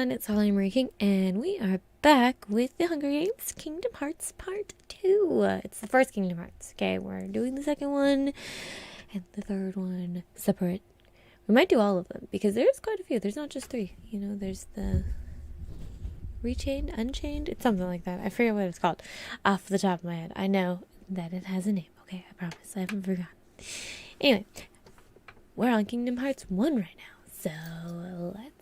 everyone, it's Holly Marie King, and we are back with the Hunger Games Kingdom Hearts Part 2. It's the first Kingdom Hearts, okay? We're doing the second one and the third one separate. We might do all of them, because there's quite a few. There's not just 3. You know, there's the Rechained, Unchained, it's something like that. I forget what it's called off the top of my head. I know that it has a name, okay? I promise, I haven't forgotten. Anyway, we're on Kingdom Hearts 1 right now. So let's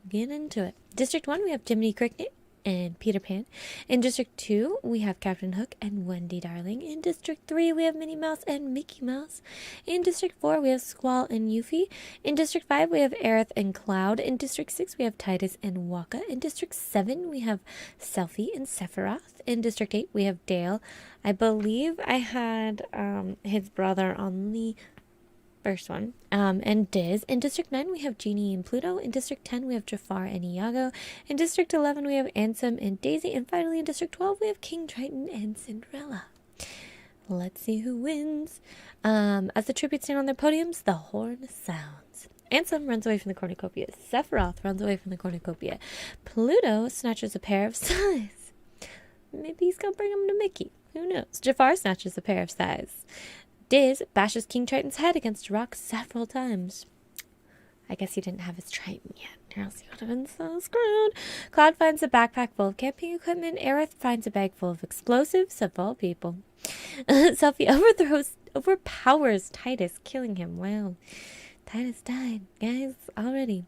get into it. District 1, we have Jiminy Cricket and Peter Pan. In District 2, we have Captain Hook and Wendy Darling. In District 3, we have Minnie Mouse and Mickey Mouse. In District 4, we have Squall and Yuffie. In District 5, we have Aerith and Cloud. In District 6, we have Tidus and Waka. In District 7, we have Selphie and Sephiroth. In District 8, we have Dale. I believe I had his brother on the first one, and Diz. In District 9, we have Genie and Pluto. In District 10, we have Jafar and Iago. In District 11, we have Ansem and Daisy. And finally, in District 12, we have King Triton and Cinderella. Let's see who wins. As the tributes stand on their podiums, the horn sounds. Ansem runs away from the cornucopia. Sephiroth runs away from the cornucopia. Pluto snatches a pair of size. Maybe he's gonna bring them to Mickey. Who knows? Jafar snatches a pair of size. Diz bashes King Triton's head against a rock several times. I guess he didn't have his Triton yet, or else he would have been so screwed. Cloud finds a backpack full of camping equipment. Aerith finds a bag full of explosives, of all people. Selphie overpowers Tidus, killing him. Wow. Tidus died, guys, already.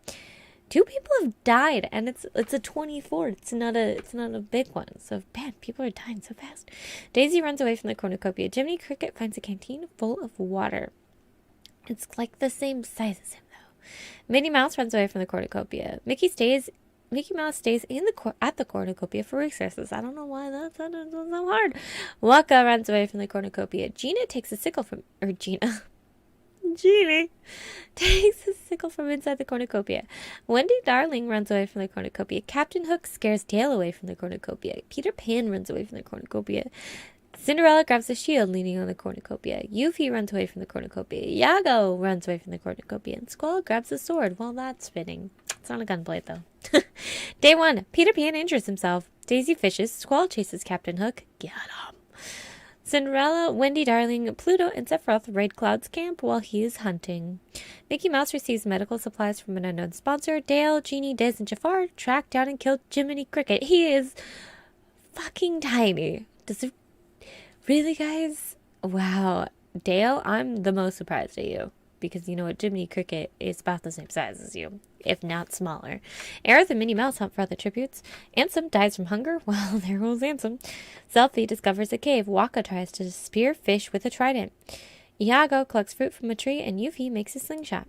2 people have died, and it's a 24. It's not a big one. So man, people are dying so fast. Daisy runs away from the cornucopia. Jiminy Cricket finds a canteen full of water. It's like the same size as him though. Minnie Mouse runs away from the cornucopia. Mickey Mouse stays at the cornucopia for resources. I don't know why that's so hard. Waka runs away from the cornucopia. Genie takes a sickle from Genie takes a sickle from inside the cornucopia. Wendy Darling runs away from the cornucopia. Captain Hook scares Dale away from the cornucopia. Peter Pan runs away from the cornucopia. Cinderella grabs a shield leaning on the cornucopia. Yuffie runs away from the cornucopia. Iago runs away from the cornucopia. And Squall grabs a sword while that's spinning. It's not a gunblade though. Day 1. Peter Pan injures himself. Daisy fishes. Squall chases Captain Hook. Get him. Cinderella, Wendy Darling, Pluto, and Sephiroth raid Cloud's camp while he is hunting. Mickey Mouse receives medical supplies from an unknown sponsor. Dale, Genie, Diz, and Jafar track down and kill Jiminy Cricket. He is fucking tiny. Does it really, guys? Wow. Dale, I'm the most surprised at you. Because you know what, Jiminy Cricket is about the same size as you, if not smaller. Aerith and Minnie Mouse hunt for other tributes. Ansem dies from hunger. Well, there goes Ansem. Selphie discovers a cave. Waka tries to spear fish with a trident. Iago collects fruit from a tree, and Yuffie makes a slingshot.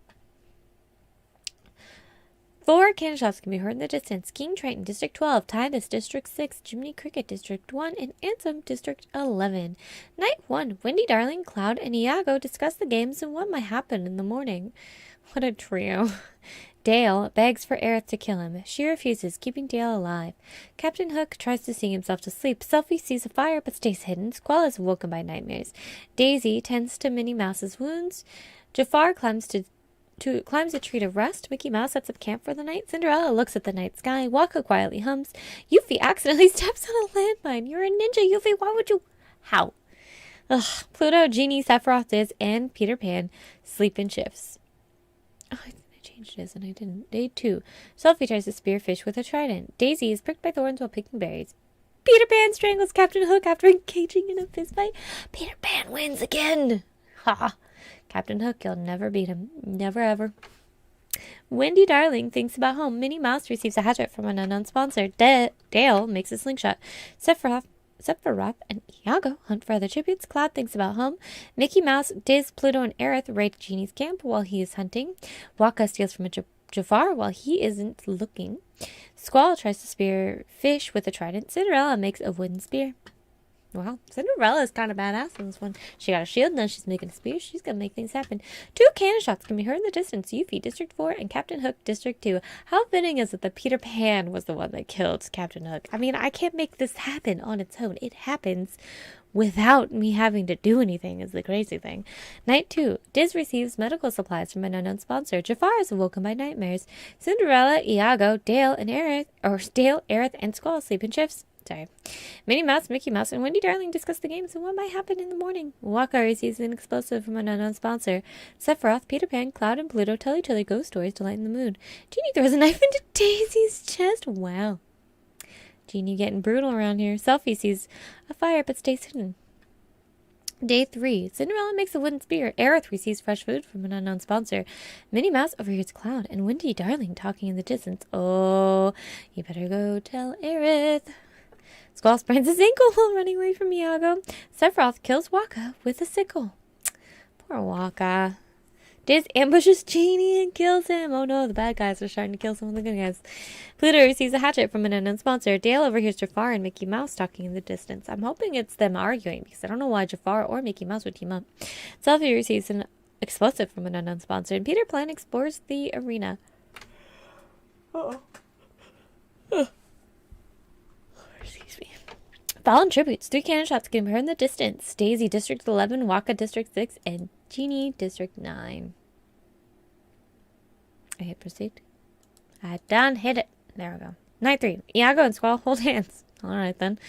4 cannon shots can be heard in the distance. King Triton, District 12, Tidus, District 6, Jiminy Cricket, District 1, and Ansem, District 11. Night 1, Wendy Darling, Cloud, and Iago discuss the games and what might happen in the morning. What a trio. Dale begs for Aerith to kill him. She refuses, keeping Dale alive. Captain Hook tries to sing himself to sleep. Selphie sees a fire but stays hidden. Squall is awoken by nightmares. Daisy tends to Minnie Mouse's wounds. Jafar climbs a tree to rest. Mickey Mouse sets up camp for the night. Cinderella looks at the night sky. Waka quietly hums. Yuffie accidentally steps on a landmine. You're a ninja, Yuffie. Why would you? How? Ugh. Pluto, Genie, Sephiroth, Diz, and Peter Pan sleep in shifts. Oh, I changed this and I didn't. Day 2. Selphie tries to spear fish with a trident. Daisy is pricked by thorns while picking berries. Peter Pan strangles Captain Hook after engaging in a fistfight. Peter Pan wins again. Ha! Captain Hook, you'll never beat him. Never ever. Wendy Darling thinks about home. Minnie Mouse receives a hatchet from an unknown sponsor. Dale makes a slingshot. Sephiroth and Iago hunt for other tributes. Cloud thinks about home. Mickey Mouse, Diz, Pluto, and Aerith raid Genie's camp while he is hunting. Waka steals from a Jafar while he isn't looking. Squall tries to spear fish with a trident. Cinderella makes a wooden spear. Wow, Cinderella's kind of badass in this one. She got a shield, and then she's making a spear. She's gonna make things happen. 2 cannon shots can be heard in the distance. Yuffie, District 4, and Captain Hook, District 2. How fitting is it that Peter Pan was the one that killed Captain Hook? I mean, I can't make this happen on its own. It happens without me having to do anything is the crazy thing. Night 2. Diz receives medical supplies from an unknown sponsor. Jafar is awoken by nightmares. Cinderella, Iago, Dale, and Aerith, and Squall sleep in shifts. Sorry. Minnie Mouse, Mickey Mouse, and Wendy Darling discuss the games and what might happen in the morning. Waka receives an explosive from an unknown sponsor. Sephiroth, Peter Pan, Cloud, and Pluto tell each other ghost stories to lighten the mood. Genie throws a knife into Daisy's chest. Wow. Genie getting brutal around here. Selfie sees a fire but stays hidden. Day 3. Cinderella makes a wooden spear. Aerith receives fresh food from an unknown sponsor. Minnie Mouse overhears Cloud and Wendy Darling talking in the distance. Oh, you better go tell Aerith. Squall sprains his ankle while running away from Iago. Sephiroth kills Waka with a sickle. Poor Waka. Diz ambushes Genie and kills him. Oh no, the bad guys are trying to kill some of the good guys. Pluto receives a hatchet from an unknown sponsor. Dale overhears Jafar and Mickey Mouse talking in the distance. I'm hoping it's them arguing because I don't know why Jafar or Mickey Mouse would team up. Selfie receives an explosive from an unknown sponsor. And Peter Pan explores the arena. Uh-oh. Excuse me. Fallen tributes. 3 cannon shots can be heard in the distance. Daisy, District 11, Waka, District 6, and Genie, District 9. I hit proceed. I done hit it. There we go. Night 3. Iago and Squall hold hands. Alright then.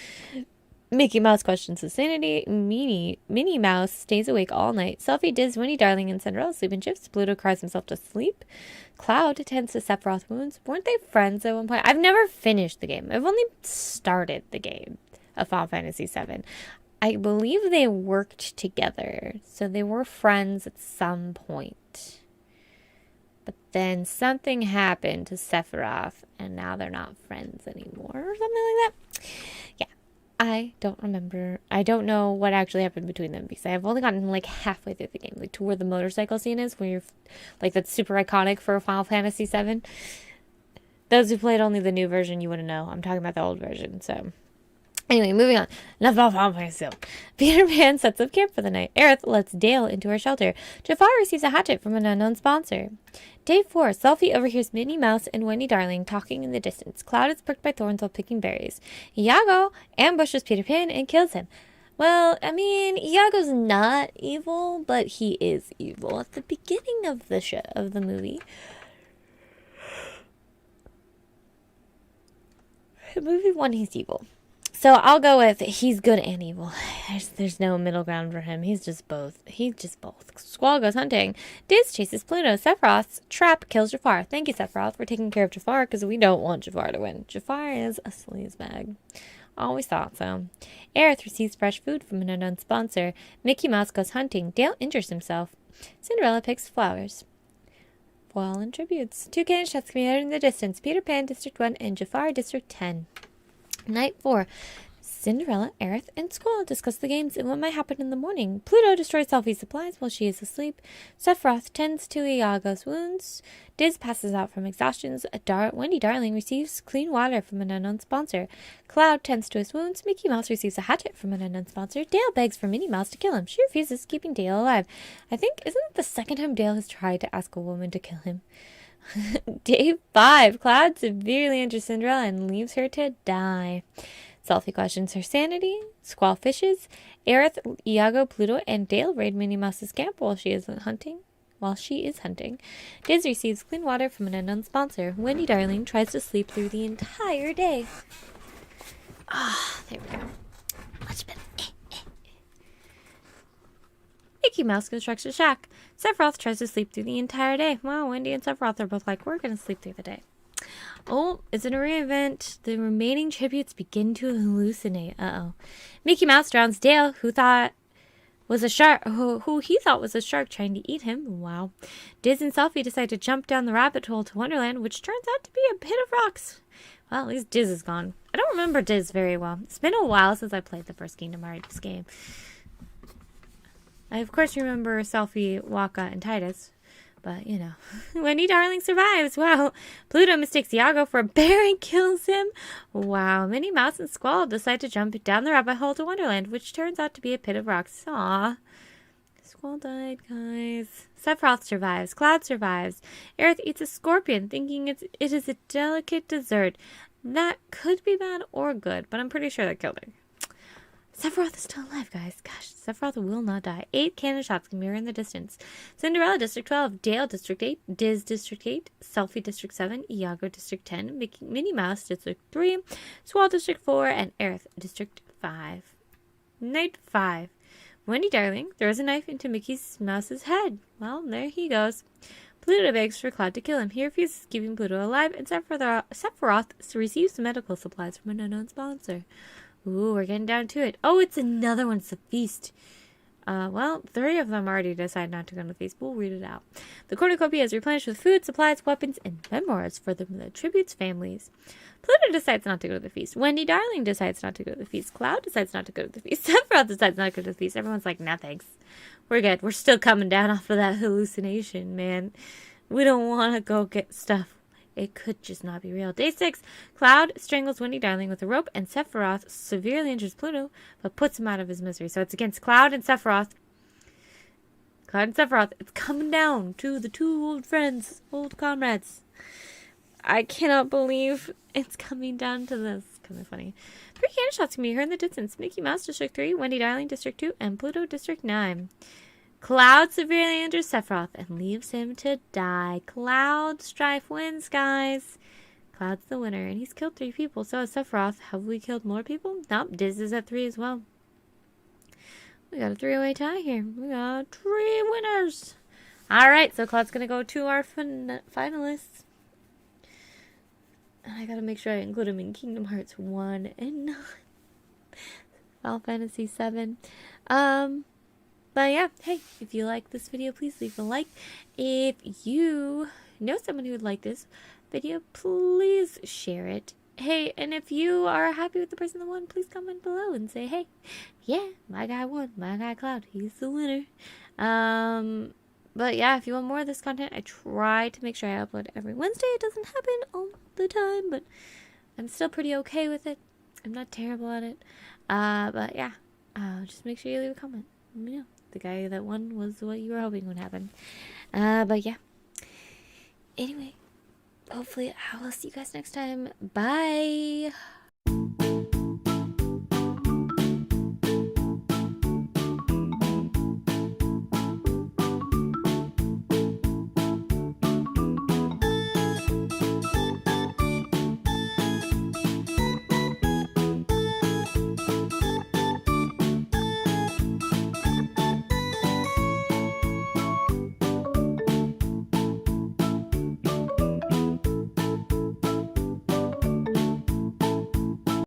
Mickey Mouse questions his sanity. Minnie Mouse stays awake all night. Selfie, Diz, Winnie Darling, and Cinderella sleep in shifts. Pluto cries himself to sleep. Cloud tends to Sephiroth wounds. Weren't they friends at one point? I've never finished the game. I've only started the game of Final Fantasy VII. I believe they worked together. So they were friends at some point. But then something happened to Sephiroth, and now they're not friends anymore, or something like that. Yeah, I don't remember. I don't know what actually happened between them, because I've only gotten like halfway through the game, like to where the motorcycle scene is, where you're like, that's super iconic for Final Fantasy VII. Those who played only the new version, you wouldn't know. I'm talking about the old version, so... Anyway, moving on. Enough about Final Fantasy VII. Peter Pan sets up camp for the night. Aerith lets Dale into her shelter. Jafar receives a hatchet from an unknown sponsor. Day 4. Selfie overhears Minnie Mouse and Wendy Darling talking in the distance. Cloud is pricked by thorns while picking berries. Iago ambushes Peter Pan and kills him. Well, I mean, Iago's not evil, but he is evil at the beginning of the movie. Movie 1, he's evil. So I'll go with he's good and evil. There's no middle ground for him. He's just both. Squall goes hunting. Diz chases Pluto. Sephiroth's trap kills Jafar. Thank you, Sephiroth, for taking care of Jafar, because we don't want Jafar to win. Jafar is a sleazebag. Always thought so. Aerith receives fresh food from an unknown sponsor. Mickey Mouse goes hunting. Dale injures himself. Cinderella picks flowers. Fallen tributes. 2 cannon shots can be heard in the distance. Peter Pan, District 1, and Jafar, District 10. Night 4. Cinderella, Aerith, and Squall discuss the games and what might happen in the morning. Pluto destroys Selfie's supplies while she is asleep. Sephiroth tends to Iago's wounds. Diz passes out from exhaustion. Wendy Darling receives clean water from an unknown sponsor. Cloud tends to his wounds. Mickey Mouse receives a hatchet from an unknown sponsor. Dale begs for Minnie Mouse to kill him. She refuses, keeping Dale alive. I think, isn't it the second time Dale has tried to ask a woman to kill him? Day 5. Cloud severely injures Cinderella and leaves her to die. Selfie questions her sanity. Squall fishes. Aerith, Iago, Pluto, and Dale raid Minnie Mouse's camp while she is hunting. Diz receives clean water from an unknown sponsor. Wendy Darling tries to sleep through the entire day. There we go. Much better. Mickey Mouse constructs a shack. Sephiroth tries to sleep through the entire day. Wow, Wendy and Sephiroth are both like, we're going to sleep through the day. Oh, it's an array event. The remaining tributes begin to hallucinate. Uh-oh. Mickey Mouse drowns Dale, who he thought was a shark trying to eat him. Wow. Diz and Selfie decide to jump down the rabbit hole to Wonderland, which turns out to be a pit of rocks. Well, at least Diz is gone. I don't remember Diz very well. It's been a while since I played the first Kingdom Hearts game. I, of course, remember Selfie, Waka, and Titus. But, you know. Wendy Darling survives. Wow. Pluto mistakes Iago for a bear and kills him. Wow. Minnie Mouse and Squall decide to jump down the rabbit hole to Wonderland, which turns out to be a pit of rocks. Aww. Squall died, guys. Sephiroth survives. Cloud survives. Aerith eats a scorpion, thinking it is a delicate dessert. That could be bad or good, but I'm pretty sure that killed her. Sephiroth is still alive, guys. Gosh, Sephiroth will not die. 8 cannon shots can mirror in the distance. Cinderella District 12, Dale District 8, Diz District 8, Selfie District 7, Iago District 10, Minnie Mouse District 3, Swall District 4, and Aerith District 5. Night 5. Wendy Darling throws a knife into Mickey Mouse's head. Well, there he goes. Pluto begs for Cloud to kill him. He refuses, keeping Pluto alive, and Sephiroth receives medical supplies from an unknown sponsor. Ooh, we're getting down to it. Oh, it's another one. It's a feast. Well, 3 of them already decided not to go to the feast. We'll read it out. The cornucopia is replenished with food, supplies, weapons, and memoirs for the tribute's families. Pluto decides not to go to the feast. Wendy Darling decides not to go to the feast. Cloud decides not to go to the feast. Sephiroth decides not to go to the feast. Everyone's like, nah, thanks. We're good. We're still coming down off of that hallucination, man. We don't want to go get stuff. It could just not be real. Day 6. Cloud strangles Wendy Darling with a rope, and Sephiroth severely injures Pluto, but puts him out of his misery. So it's against Cloud and Sephiroth. Cloud and Sephiroth. It's coming down to the 2 old friends, old comrades. I cannot believe it's coming down to this. Kind of funny. 3 cannon shots can be heard in the distance. Mickey Mouse District 3, Wendy Darling District 2, and Pluto District 9. Cloud severely injures Sephiroth and leaves him to die. Cloud Strife wins, guys. Cloud's the winner, and he's killed 3 people. So has Sephiroth. Have we killed more people? Nope, Diz is at 3 as well. We got a 3-way tie here. We got 3 winners. Alright, so Cloud's going to go to our finalists. And I got to make sure I include him in Kingdom Hearts 1 and 9. Final Fantasy 7. But yeah, hey, if you like this video, please leave a like. If you know someone who would like this video, please share it. Hey, and if you are happy with the person that won, please comment below and say, hey, yeah, my guy won. My guy Cloud, he's the winner. But yeah, if you want more of this content, I try to make sure I upload every Wednesday. It doesn't happen all the time, but I'm still pretty okay with it. I'm not terrible at it. But yeah, just make sure you leave a comment. Let me know. The guy that won was what you were hoping would happen. But yeah. Anyway, hopefully I will see you guys next time. Bye!